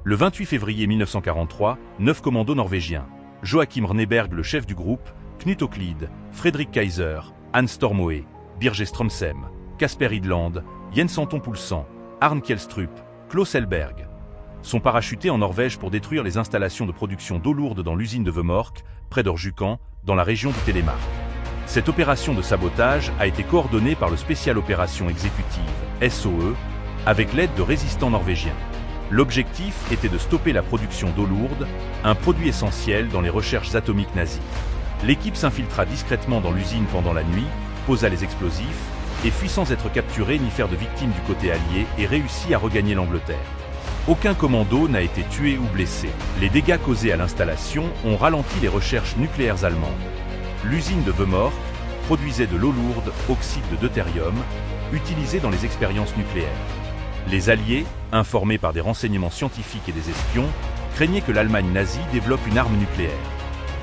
Le 28 février 1943, 9 commandos norvégiens, Joachim Rneberg le chef du groupe, Knut Oklid, Fredrik Kaiser, Hans Stormoe, Birger Strömsem, Kasper Idland, Jens Anton Poulsen, Arne Kjellstrup, Klaus Elberg, sont parachutés en Norvège pour détruire les installations de production d'eau lourde dans l'usine de Vemork, près d'Orjukan, dans la région du Telemark. Cette opération de sabotage a été coordonnée par le Special Opération Exécutive, SOE, avec l'aide de résistants norvégiens. L'objectif était de stopper la production d'eau lourde, un produit essentiel dans les recherches atomiques nazies. L'équipe s'infiltra discrètement dans l'usine pendant la nuit, posa les explosifs, et fuit sans être capturé ni faire de victimes du côté allié et réussit à regagner l'Angleterre. Aucun commando n'a été tué ou blessé. Les dégâts causés à l'installation ont ralenti les recherches nucléaires allemandes. L'usine de Vemork produisait de l'eau lourde, oxyde de deutérium, utilisé dans les expériences nucléaires. Les Alliés, informés par des renseignements scientifiques et des espions, craignaient que l'Allemagne nazie développe une arme nucléaire.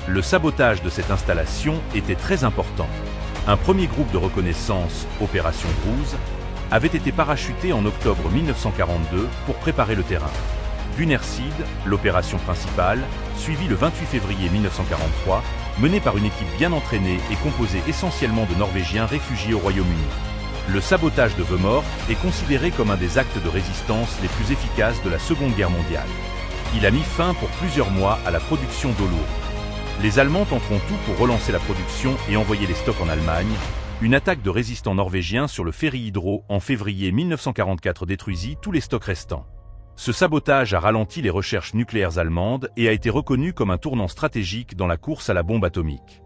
Le sabotage de cette installation était très important. Un premier groupe de reconnaissance, Opération Bruce, avait été parachuté en octobre 1942 pour préparer le terrain. Gunnersid, l'opération principale, suivie le 28 février 1943, menée par une équipe bien entraînée et composée essentiellement de Norvégiens réfugiés au Royaume-Uni. Le sabotage de Vemork est considéré comme un des actes de résistance les plus efficaces de la Seconde Guerre mondiale. Il a mis fin pour plusieurs mois à la production d'eau lourde. Les Allemands tenteront tout pour relancer la production et envoyer les stocks en Allemagne. Une attaque de résistants norvégiens sur le ferry Hydro en février 1944 détruisit tous les stocks restants. Ce sabotage a ralenti les recherches nucléaires allemandes et a été reconnu comme un tournant stratégique dans la course à la bombe atomique.